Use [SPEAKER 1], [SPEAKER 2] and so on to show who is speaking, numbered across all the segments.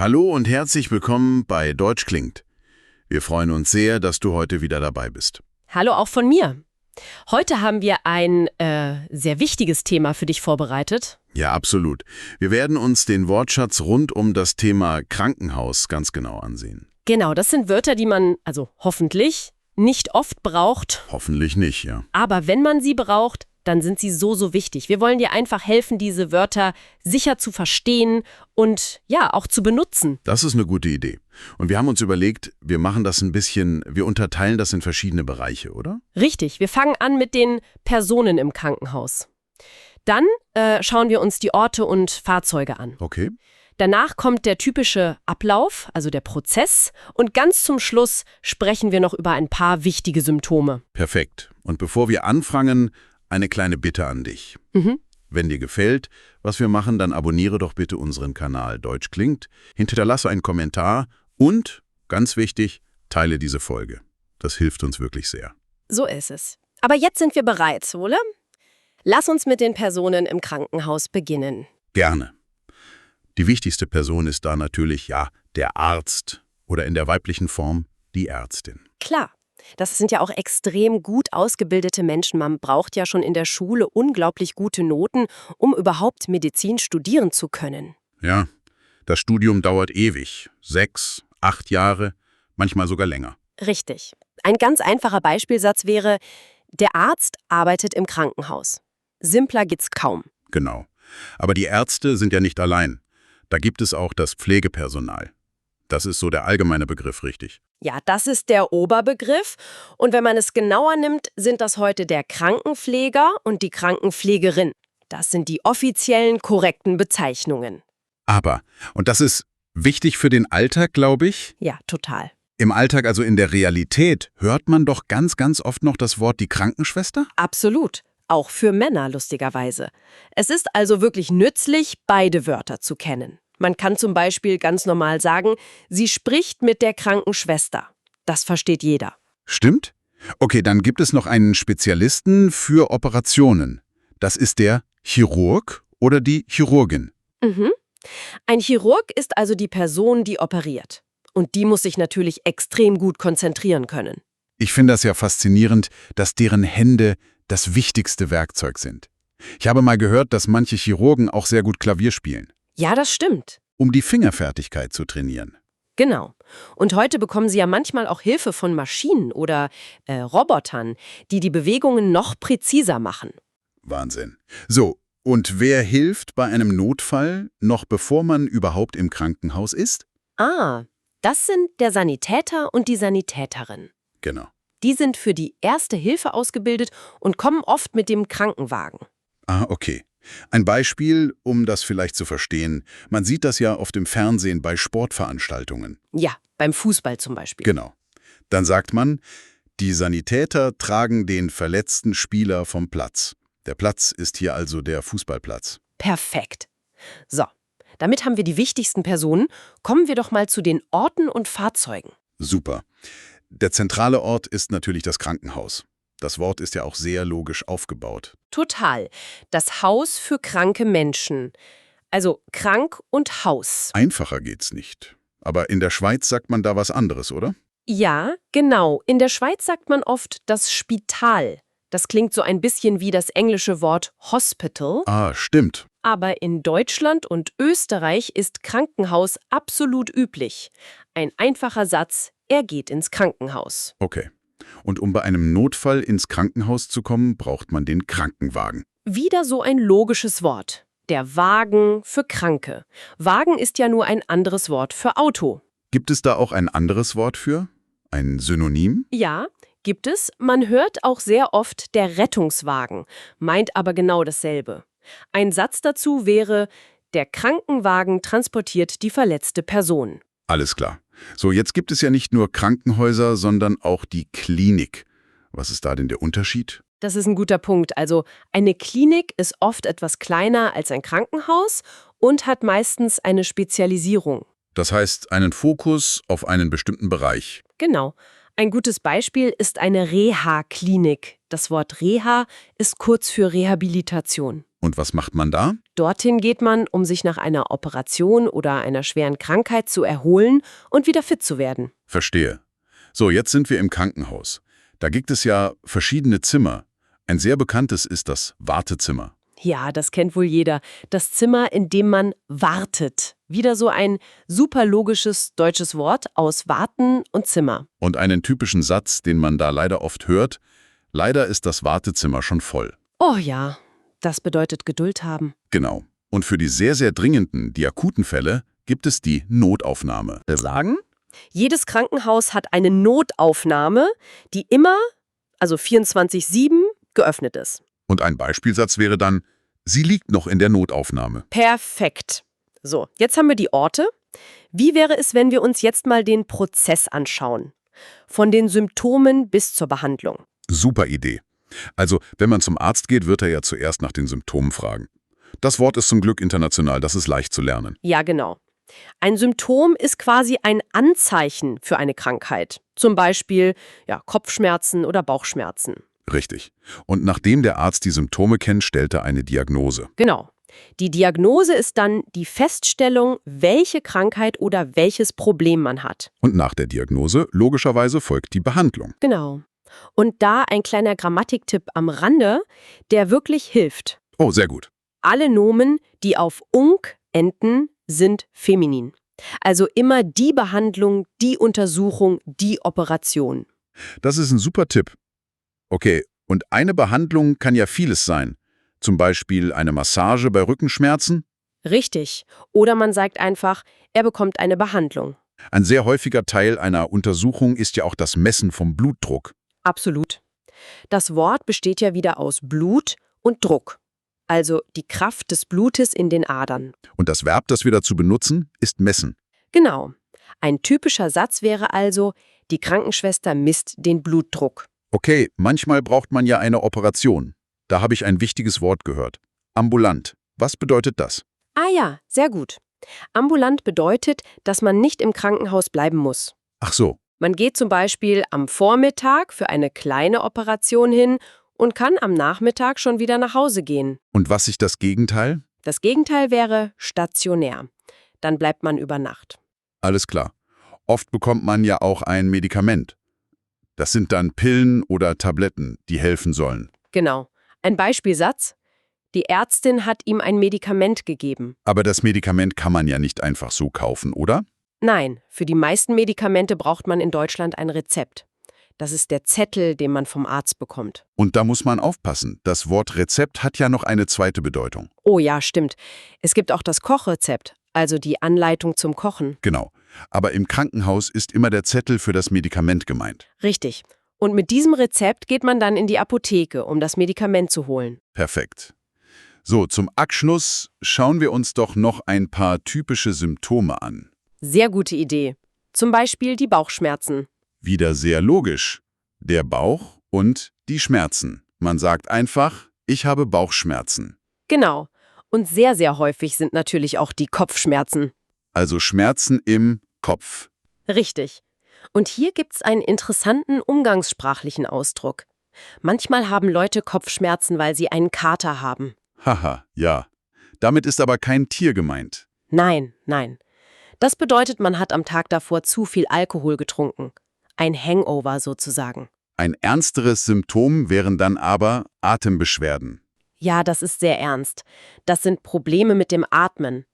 [SPEAKER 1] Hallo und herzlich willkommen bei Deutsch klingt. Wir freuen uns sehr, dass du heute wieder dabei bist.
[SPEAKER 2] Hallo auch von mir. Heute haben wir ein sehr wichtiges Thema für dich vorbereitet.
[SPEAKER 1] Ja, absolut. Wir werden uns den Wortschatz rund um das Thema Krankenhaus ganz genau ansehen.
[SPEAKER 2] Genau, das sind Wörter, die man, also hoffentlich, nicht oft braucht.
[SPEAKER 1] Hoffentlich nicht, ja.
[SPEAKER 2] Aber wenn man sie braucht, dann sind sie so wichtig. Wir wollen dir einfach helfen, diese Wörter sicher zu verstehen und ja, auch zu benutzen.
[SPEAKER 1] Das ist eine gute Idee. Und wir haben uns überlegt, wir unterteilen das in verschiedene Bereiche, oder?
[SPEAKER 2] Richtig, wir fangen an mit den Personen im Krankenhaus. Dann schauen wir uns die Orte und Fahrzeuge an.
[SPEAKER 1] Okay.
[SPEAKER 2] Danach kommt der typische Ablauf, also der Prozess. Und ganz zum Schluss sprechen wir noch über ein paar wichtige Symptome.
[SPEAKER 1] Perfekt. Und bevor wir anfangen, eine kleine Bitte an dich. Wenn dir gefällt, was wir machen, dann abonniere doch bitte unseren Kanal Deutsch klingt, hinterlasse einen Kommentar und, ganz wichtig, teile diese Folge. Das hilft uns wirklich sehr.
[SPEAKER 2] So ist es. Aber jetzt sind wir bereit, oder? Lass uns mit den Personen im Krankenhaus beginnen.
[SPEAKER 1] Gerne. Die wichtigste Person ist da natürlich, ja, der Arzt oder in der weiblichen Form die Ärztin.
[SPEAKER 2] Klar. Das sind ja auch extrem gut ausgebildete Menschen. Man braucht ja schon in der Schule unglaublich gute Noten, um überhaupt Medizin studieren zu können.
[SPEAKER 1] Ja, das Studium dauert ewig. 6, 8 Jahre, manchmal sogar länger.
[SPEAKER 2] Richtig. Ein ganz einfacher Beispielsatz wäre, der Arzt arbeitet im Krankenhaus. Simpler geht's kaum.
[SPEAKER 1] Genau. Aber die Ärzte sind ja nicht allein. Da gibt es auch das Pflegepersonal. Das ist so der allgemeine Begriff, richtig?
[SPEAKER 2] Ja, das ist der Oberbegriff. Und wenn man es genauer nimmt, sind das heute der Krankenpfleger und die Krankenpflegerin. Das sind die offiziellen, korrekten Bezeichnungen.
[SPEAKER 1] Aber, und das ist wichtig für den Alltag, glaube ich.
[SPEAKER 2] Ja, total.
[SPEAKER 1] Im Alltag, also in der Realität, hört man doch ganz oft noch das Wort die Krankenschwester?
[SPEAKER 2] Absolut. Auch für Männer, lustigerweise. Es ist also wirklich nützlich, beide Wörter zu kennen. Man kann zum Beispiel ganz normal sagen, sie spricht mit der Krankenschwester. Das versteht jeder.
[SPEAKER 1] Stimmt. Okay, dann gibt es noch einen Spezialisten für Operationen. Das ist der Chirurg oder die Chirurgin.
[SPEAKER 2] Ein Chirurg ist also die Person, die operiert. Und die muss sich natürlich extrem gut konzentrieren können.
[SPEAKER 1] Ich finde das ja faszinierend, dass deren Hände das wichtigste Werkzeug sind. Ich habe mal gehört, dass manche Chirurgen auch sehr gut Klavier spielen.
[SPEAKER 2] Ja, das stimmt.
[SPEAKER 1] Um die Fingerfertigkeit zu trainieren.
[SPEAKER 2] Genau. Und heute bekommen sie ja manchmal auch Hilfe von Maschinen oder Robotern, die die Bewegungen noch präziser machen.
[SPEAKER 1] Wahnsinn. So, und wer hilft bei einem Notfall, noch bevor man überhaupt im Krankenhaus ist?
[SPEAKER 2] Das sind der Sanitäter und die Sanitäterin.
[SPEAKER 1] Genau.
[SPEAKER 2] Die sind für die Erste Hilfe ausgebildet und kommen oft mit dem Krankenwagen.
[SPEAKER 1] Okay. Ein Beispiel, um das vielleicht zu verstehen. Man sieht das ja oft im Fernsehen bei Sportveranstaltungen.
[SPEAKER 2] Ja, beim Fußball zum Beispiel.
[SPEAKER 1] Genau. Dann sagt man, die Sanitäter tragen den verletzten Spieler vom Platz. Der Platz ist hier also der Fußballplatz.
[SPEAKER 2] Perfekt. So, damit haben wir die wichtigsten Personen. Kommen wir doch mal zu den Orten und Fahrzeugen.
[SPEAKER 1] Super. Der zentrale Ort ist natürlich das Krankenhaus. Das Wort ist ja auch sehr logisch aufgebaut.
[SPEAKER 2] Total. Das Haus für kranke Menschen. Also krank und Haus.
[SPEAKER 1] Einfacher geht's nicht. Aber in der Schweiz sagt man da was anderes, oder?
[SPEAKER 2] Ja, genau. In der Schweiz sagt man oft das Spital. Das klingt so ein bisschen wie das englische Wort Hospital.
[SPEAKER 1] Stimmt.
[SPEAKER 2] Aber in Deutschland und Österreich ist Krankenhaus absolut üblich. Ein einfacher Satz, er geht ins Krankenhaus.
[SPEAKER 1] Okay. Und um bei einem Notfall ins Krankenhaus zu kommen, braucht man den Krankenwagen.
[SPEAKER 2] Wieder so ein logisches Wort. Der Wagen für Kranke. Wagen ist ja nur ein anderes Wort für Auto.
[SPEAKER 1] Gibt es da auch ein anderes Wort für? Ein Synonym?
[SPEAKER 2] Ja, gibt es. Man hört auch sehr oft der Rettungswagen, meint aber genau dasselbe. Ein Satz dazu wäre, der Krankenwagen transportiert die verletzte Person.
[SPEAKER 1] Alles klar. So, jetzt gibt es ja nicht nur Krankenhäuser, sondern auch die Klinik. Was ist da denn der Unterschied?
[SPEAKER 2] Das ist ein guter Punkt. Also eine Klinik ist oft etwas kleiner als ein Krankenhaus und hat meistens eine Spezialisierung.
[SPEAKER 1] Das heißt, einen Fokus auf einen bestimmten Bereich.
[SPEAKER 2] Genau. Ein gutes Beispiel ist eine Reha-Klinik. Das Wort Reha ist kurz für Rehabilitation.
[SPEAKER 1] Und was macht man da?
[SPEAKER 2] Dorthin geht man, um sich nach einer Operation oder einer schweren Krankheit zu erholen und wieder fit zu werden.
[SPEAKER 1] Verstehe. So, jetzt sind wir im Krankenhaus. Da gibt es ja verschiedene Zimmer. Ein sehr bekanntes ist das Wartezimmer.
[SPEAKER 2] Ja, das kennt wohl jeder. Das Zimmer, in dem man wartet. Wieder so ein super logisches deutsches Wort aus Warten und Zimmer.
[SPEAKER 1] Und einen typischen Satz, den man da leider oft hört: Leider ist das Wartezimmer schon voll.
[SPEAKER 2] Oh ja, das bedeutet Geduld haben.
[SPEAKER 1] Genau. Und für die sehr, sehr dringenden, die akuten Fälle gibt es die Notaufnahme.
[SPEAKER 2] Sagen? Jedes Krankenhaus hat eine Notaufnahme, die immer, also 24/7, geöffnet ist.
[SPEAKER 1] Und ein Beispielsatz wäre dann: Sie liegt noch in der Notaufnahme.
[SPEAKER 2] Perfekt. So, jetzt haben wir die Orte. Wie wäre es, wenn wir uns jetzt mal den Prozess anschauen? Von den Symptomen bis zur Behandlung.
[SPEAKER 1] Super Idee. Also, wenn man zum Arzt geht, wird er ja zuerst nach den Symptomen fragen. Das Wort ist zum Glück international, das ist leicht zu lernen.
[SPEAKER 2] Ja, genau. Ein Symptom ist quasi ein Anzeichen für eine Krankheit. Zum Beispiel Kopfschmerzen oder Bauchschmerzen.
[SPEAKER 1] Richtig. Und nachdem der Arzt die Symptome kennt, stellt er eine Diagnose.
[SPEAKER 2] Genau. Die Diagnose ist dann die Feststellung, welche Krankheit oder welches Problem man hat.
[SPEAKER 1] Und nach der Diagnose, logischerweise, folgt die Behandlung.
[SPEAKER 2] Genau. Und da ein kleiner Grammatiktipp am Rande, der wirklich hilft.
[SPEAKER 1] Oh, sehr gut.
[SPEAKER 2] Alle Nomen, die auf unk enden, sind feminin. Also immer die Behandlung, die Untersuchung, die Operation.
[SPEAKER 1] Das ist ein super Tipp. Okay, und eine Behandlung kann ja vieles sein. Zum Beispiel eine Massage bei Rückenschmerzen.
[SPEAKER 2] Richtig. Oder man sagt einfach, er bekommt eine Behandlung.
[SPEAKER 1] Ein sehr häufiger Teil einer Untersuchung ist ja auch das Messen vom Blutdruck.
[SPEAKER 2] Absolut. Das Wort besteht ja wieder aus Blut und Druck. Also die Kraft des Blutes in den Adern.
[SPEAKER 1] Und das Verb, das wir dazu benutzen, ist messen.
[SPEAKER 2] Genau. Ein typischer Satz wäre also, die Krankenschwester misst den Blutdruck.
[SPEAKER 1] Okay, manchmal braucht man ja eine Operation. Da habe ich ein wichtiges Wort gehört. Ambulant. Was bedeutet das?
[SPEAKER 2] Ah ja, sehr gut. Ambulant bedeutet, dass man nicht im Krankenhaus bleiben muss.
[SPEAKER 1] Ach so.
[SPEAKER 2] Man geht zum Beispiel am Vormittag für eine kleine Operation hin und kann am Nachmittag schon wieder nach Hause gehen.
[SPEAKER 1] Und was ist das Gegenteil?
[SPEAKER 2] Das Gegenteil wäre stationär. Dann bleibt man über Nacht.
[SPEAKER 1] Alles klar. Oft bekommt man ja auch ein Medikament. Das sind dann Pillen oder Tabletten, die helfen sollen.
[SPEAKER 2] Genau. Ein Beispielsatz. Die Ärztin hat ihm ein Medikament gegeben.
[SPEAKER 1] Aber das Medikament kann man ja nicht einfach so kaufen, oder?
[SPEAKER 2] Nein, für die meisten Medikamente braucht man in Deutschland ein Rezept. Das ist der Zettel, den man vom Arzt bekommt.
[SPEAKER 1] Und da muss man aufpassen. Das Wort Rezept hat ja noch eine zweite Bedeutung.
[SPEAKER 2] Oh ja, stimmt. Es gibt auch das Kochrezept, also die Anleitung zum Kochen.
[SPEAKER 1] Genau. Aber im Krankenhaus ist immer der Zettel für das Medikament gemeint.
[SPEAKER 2] Richtig. Und mit diesem Rezept geht man dann in die Apotheke, um das Medikament zu holen.
[SPEAKER 1] Perfekt. So, zum Abschluss schauen wir uns doch noch ein paar typische Symptome an.
[SPEAKER 2] Sehr gute Idee. Zum Beispiel die Bauchschmerzen.
[SPEAKER 1] Wieder sehr logisch. Der Bauch und die Schmerzen. Man sagt einfach, ich habe Bauchschmerzen.
[SPEAKER 2] Genau. Und sehr, sehr häufig sind natürlich auch die Kopfschmerzen.
[SPEAKER 1] Also Schmerzen im Kopf.
[SPEAKER 2] Richtig. Und hier gibt's einen interessanten umgangssprachlichen Ausdruck. Manchmal haben Leute Kopfschmerzen, weil sie einen Kater haben.
[SPEAKER 1] Haha, ja. Damit ist aber kein Tier gemeint.
[SPEAKER 2] Nein, nein. Das bedeutet, man hat am Tag davor zu viel Alkohol getrunken. Ein Hangover sozusagen.
[SPEAKER 1] Ein ernsteres Symptom wären dann aber Atembeschwerden.
[SPEAKER 2] Ja, das ist sehr ernst. Das sind Probleme mit dem Atmen.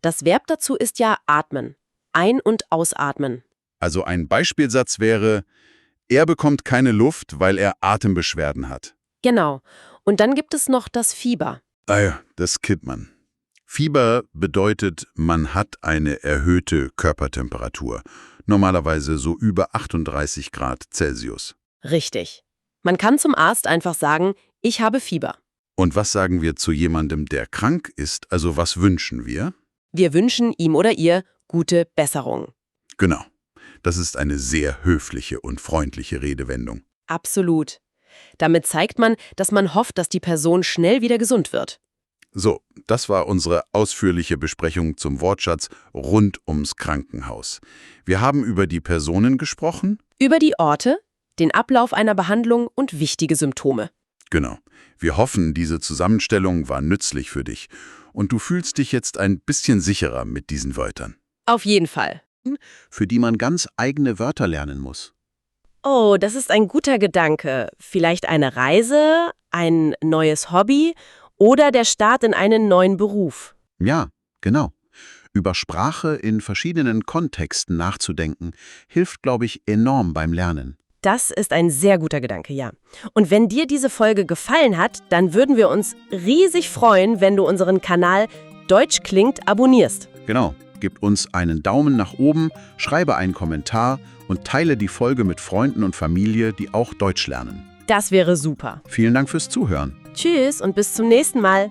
[SPEAKER 2] Das Verb dazu ist ja atmen. Ein- und ausatmen.
[SPEAKER 1] Also ein Beispielsatz wäre: Er bekommt keine Luft, weil er Atembeschwerden hat.
[SPEAKER 2] Genau. Und dann gibt es noch das Fieber.
[SPEAKER 1] Ah ja, das kennt man. Fieber bedeutet, man hat eine erhöhte Körpertemperatur. Normalerweise so über 38 Grad Celsius.
[SPEAKER 2] Richtig. Man kann zum Arzt einfach sagen, ich habe Fieber.
[SPEAKER 1] Und was sagen wir zu jemandem, der krank ist? Also was wünschen wir?
[SPEAKER 2] Wir wünschen ihm oder ihr gute Besserung.
[SPEAKER 1] Genau. Das ist eine sehr höfliche und freundliche Redewendung.
[SPEAKER 2] Absolut. Damit zeigt man, dass man hofft, dass die Person schnell wieder gesund wird.
[SPEAKER 1] So, das war unsere ausführliche Besprechung zum Wortschatz rund ums Krankenhaus. Wir haben über die Personen gesprochen.
[SPEAKER 2] Über die Orte, den Ablauf einer Behandlung und wichtige Symptome.
[SPEAKER 1] Genau. Wir hoffen, diese Zusammenstellung war nützlich für dich und du fühlst dich jetzt ein bisschen sicherer mit diesen Wörtern,
[SPEAKER 2] Auf jeden Fall.
[SPEAKER 1] für die man ganz eigene Wörter lernen muss.
[SPEAKER 2] Oh, das ist ein guter Gedanke. Vielleicht eine Reise, ein neues Hobby oder der Start in einen neuen Beruf.
[SPEAKER 1] Ja, genau. Über Sprache in verschiedenen Kontexten nachzudenken, hilft, glaube ich, enorm beim Lernen.
[SPEAKER 2] Das ist ein sehr guter Gedanke, ja. Und wenn dir diese Folge gefallen hat, dann würden wir uns riesig freuen, wenn du unseren Kanal Deutsch klingt abonnierst.
[SPEAKER 1] Genau. Gib uns einen Daumen nach oben, schreibe einen Kommentar und teile die Folge mit Freunden und Familie, die auch Deutsch lernen.
[SPEAKER 2] Das wäre super.
[SPEAKER 1] Vielen Dank fürs Zuhören.
[SPEAKER 2] Tschüss und bis zum nächsten Mal.